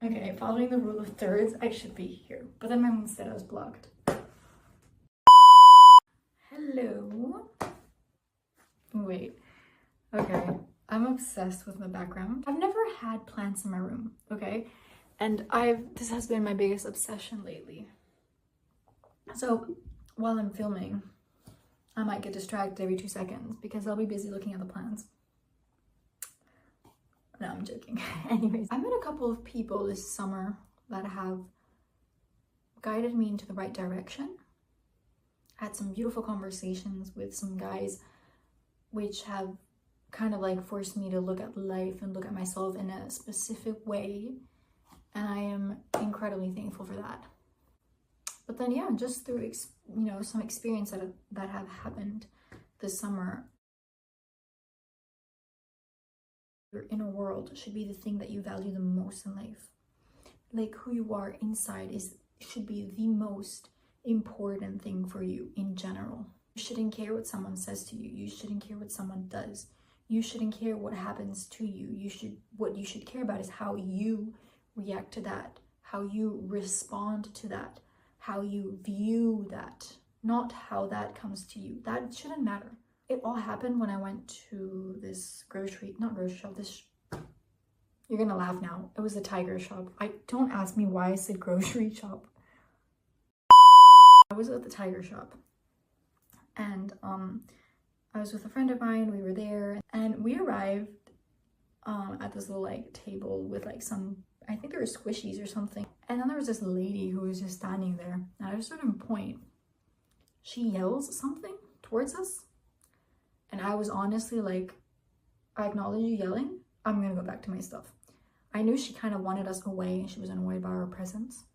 Okay, following the rule of thirds, I should be here. But then my mom said I was blocked. Hello. Wait. Okay. I'm obsessed with my background. I've never had plants in my room, okay? And this has been my biggest obsession lately. So while I'm filming, I might get distracted every 2 seconds because I'll be busy looking at the plants. No, I'm joking. Anyways, I met a couple of people this summer that have guided me into the right direction. I had some beautiful conversations with some guys which have kind of like forced me to look at life and look at myself in a specific way. And I am incredibly thankful for that. But then, yeah, just through, some experience that have happened this summer, your inner world should be the thing that you value the most in life. Like who you are inside should be the most important thing for you in general. You shouldn't care what someone says to you. You shouldn't care what someone does. You shouldn't care what happens to you. What you should care about is how you react to that, how you respond to that, how you view that, not how that comes to you. That shouldn't matter. It all happened when I went to this not grocery shop, you're gonna laugh now. It was a tiger shop. Don't ask me why I said grocery shop. I was at the tiger shop and I was with a friend of mine. We were there and we arrived at this little like table with like some, I think there were squishies or something. And then there was this lady who was just standing there. And at a certain point, she yells something towards us. And I was honestly like, I acknowledge you yelling. I'm gonna go back to my stuff. I knew she kind of wanted us away and she was annoyed by our presence.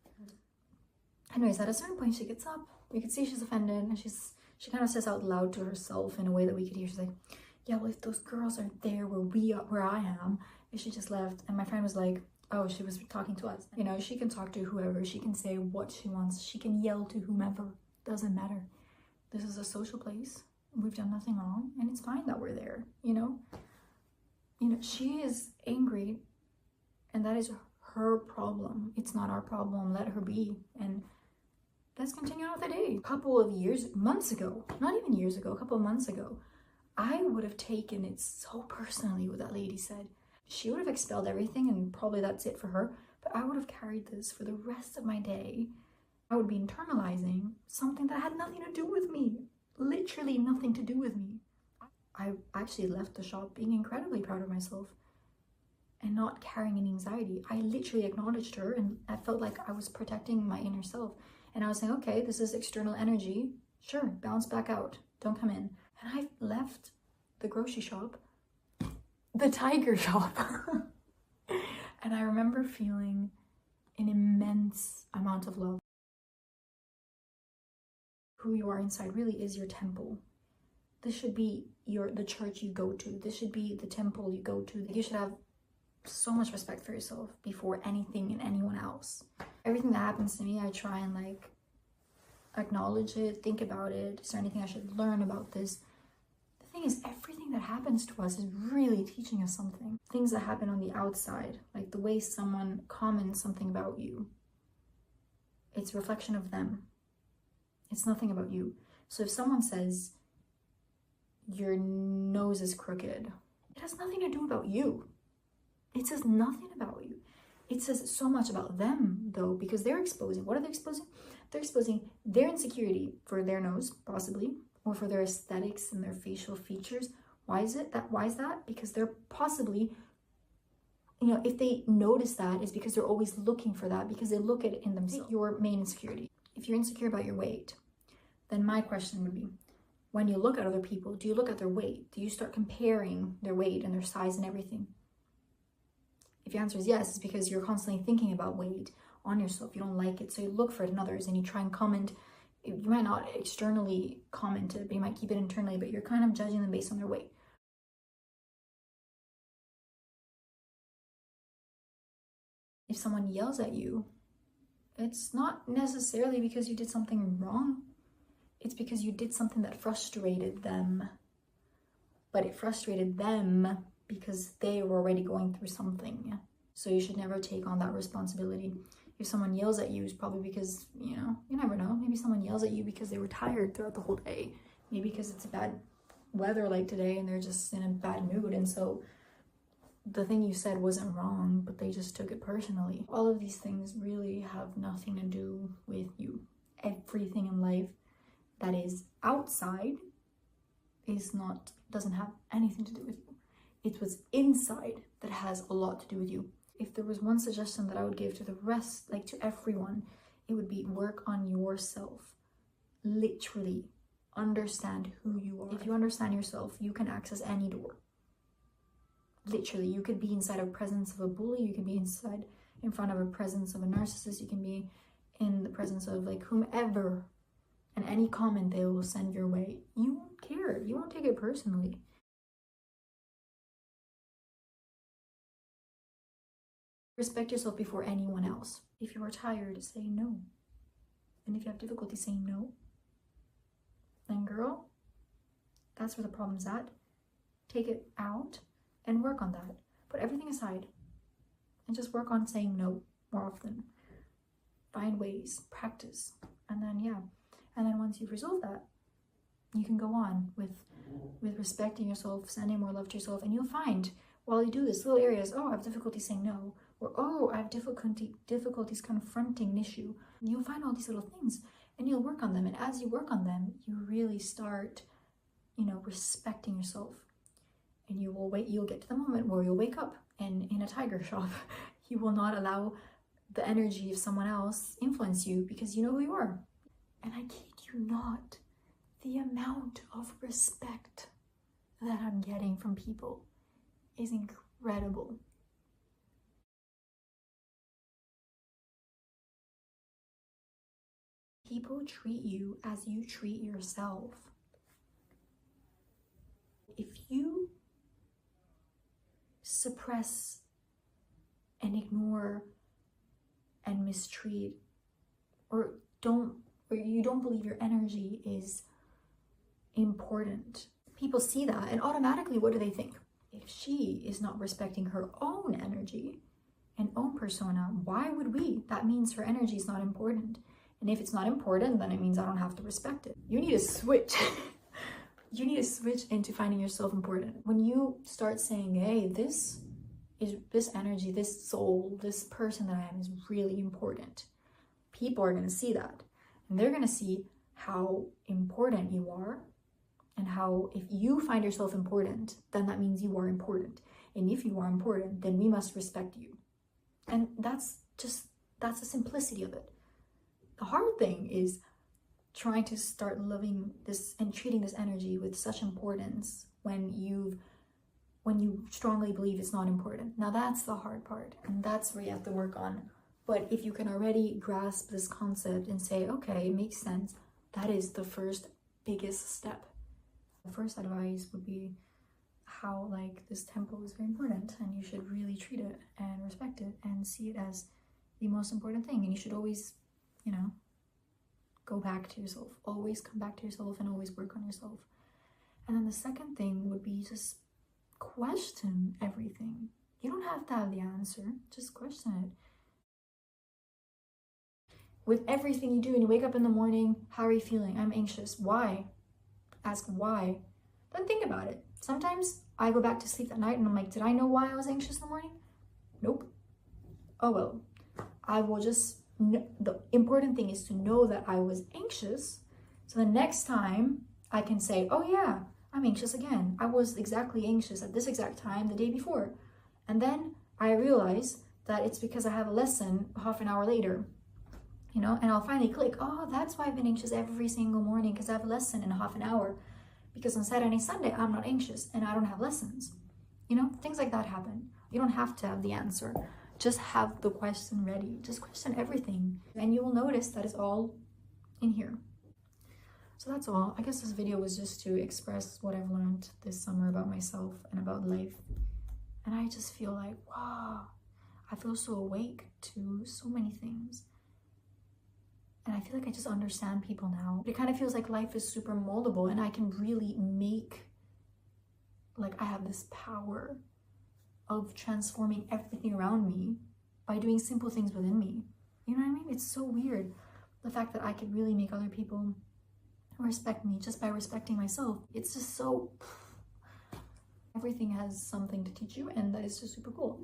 Anyways, at a certain point, she gets up. We could see she's offended and she kind of says out loud to herself in a way that we could hear. She's like, yeah, well, if those girls are there where I am, and she just left. And my friend was like, oh, she was talking to us. You know, she can talk to whoever. She can say what she wants. She can yell to whomever. Doesn't matter. This is a social place. We've done nothing wrong, and it's fine that we're there, you know? She is angry, and that is her problem. It's not our problem. Let her be. And let's continue on with the day. A couple of months ago, not even years ago, a couple of months ago, I would have taken it so personally what that lady said. She would have expelled everything, and probably that's it for her, but I would have carried this for the rest of my day. I would be internalizing something that had nothing to do with me. Literally nothing to do with me. I actually left the shop being incredibly proud of myself and not carrying any anxiety. I literally acknowledged her and I felt like I was protecting my inner self. And I was saying, okay, this is external energy. Sure, bounce back out. Don't come in. And I left the grocery shop, the tiger shop. And I remember feeling an immense amount of love. Who you are inside really is your temple. This should be the church you go to. This should be the temple you go to. You should have so much respect for yourself before anything and anyone else. Everything that happens to me, I try and like acknowledge it, think about it. Is there anything I should learn about this? The thing is, everything that happens to us is really teaching us something. Things that happen on the outside, like the way someone comments something about you, it's a reflection of them. It's nothing about you. So if someone says your nose is crooked, it has nothing to do about you. It says nothing about you. It says so much about them though, because they're exposing. What are they exposing? They're exposing their insecurity for their nose, possibly, or for their aesthetics and their facial features. Why is that? Because they're possibly, if they notice that, is because they're always looking for that, because they look at it in themselves. Your main insecurity. If you're insecure about your weight, then my question would be, when you look at other people, do you look at their weight? Do you start comparing their weight and their size and everything? If your answer is yes, it's because you're constantly thinking about weight on yourself. You don't like it, so you look for it in others and you try and comment. You might not externally comment it, but you might keep it internally, but you're kind of judging them based on their weight. If someone yells at you, it's not necessarily because you did something wrong. It's because you did something that frustrated them. But it frustrated them because they were already going through something. So you should never take on that responsibility. If someone yells at you, it's probably because, you know, you never know. Maybe someone yells at you because they were tired throughout the whole day. Maybe because it's a bad weather like today and they're just in a bad mood. And so the thing you said wasn't wrong, but they just took it personally. All of these things really have nothing to do with you. Everything in life that is outside doesn't have anything to do with you. It's what's inside that has a lot to do with you. If there was one suggestion that I would give to the rest, like to everyone, it would be work on yourself. Literally understand who you are. If you understand yourself, you can access any door. Literally, you could be inside a presence of a bully, you can be in front of a presence of a narcissist, you can be in the presence of like whomever, and any comment they will send your way, you won't care, you won't take it personally. Respect yourself before anyone else. If you are tired, say no. And if you have difficulty saying no, then girl, that's where the problem's at. Take it out and work on that. Put everything aside and just work on saying no more often. Find ways, practice, and then once you've resolved that, you can go on with respecting yourself, sending more love to yourself, and you'll find while you do this little areas, oh, I have difficulty saying no, or oh, I have difficulties confronting an issue. And you'll find all these little things and you'll work on them, and as you work on them, you really start, respecting yourself. And you'll get to the moment where you'll wake up and in a tiger shop, you will not allow the energy of someone else influence you because you know who you are. And I kid you not, the amount of respect that I'm getting from people is incredible. People treat you as you treat yourself. If you suppress and ignore and mistreat, or you don't believe your energy is important, people see that and automatically what do they think? If she is not respecting her own energy and own persona, why would we? That means her energy is not important. And if it's not important, then it means I don't have to respect it. You need to switch. You need to switch into finding yourself important. When you start saying, hey, this energy, this soul, this person that I am is really important, people are going to see that. And they're going to see how important you are, and how if you find yourself important, then that means you are important. And if you are important, then we must respect you. And that's the simplicity of it. The hard thing is trying to start loving this and treating this energy with such importance when you strongly believe it's not important. Now that's the hard part, and that's where you have to work on. But if you can already grasp this concept and say, okay, it makes sense, that is the first biggest step. The first advice would be how this temple is very important, and you should really treat it and respect it and see it as the most important thing. And you should always, go back to yourself. Always come back to yourself and always work on yourself. And then the second thing would be just question everything. You don't have to have the answer, just question it. With everything you do, and you wake up in the morning, how are you feeling? I'm anxious. Why? Ask why. Then think about it. Sometimes I go back to sleep at night and I'm like, did I know why I was anxious in the morning? Nope. Oh well. I will just, the important thing is to know that I was anxious. So the next time I can say, oh yeah, I'm anxious again. I was exactly anxious at this exact time the day before. And then I realize that it's because I have a lesson half an hour later. And I'll finally click, oh, that's why I've been anxious every single morning, because I have a lesson in half an hour. Because on Saturday and Sunday, I'm not anxious and I don't have lessons. Things like that happen. You don't have to have the answer. Just have the question ready. Just question everything. And you will notice that it's all in here. So that's all. I guess this video was just to express what I've learned this summer about myself and about life. And I just feel like, wow, I feel so awake to so many things. And I feel like I just understand people now. It kind of feels like life is super moldable and I can really make, I have this power of transforming everything around me by doing simple things within me. You know what I mean? It's so weird. The fact that I could really make other people respect me just by respecting myself. It's just so... Everything has something to teach you, and that is just super cool.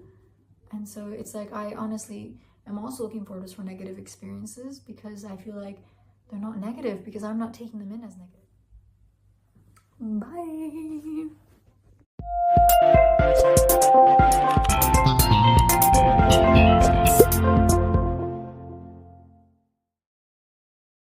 And so it's like, I honestly am also looking forward to for negative experiences, because I feel like they're not negative because I'm not taking them in as negative. Bye.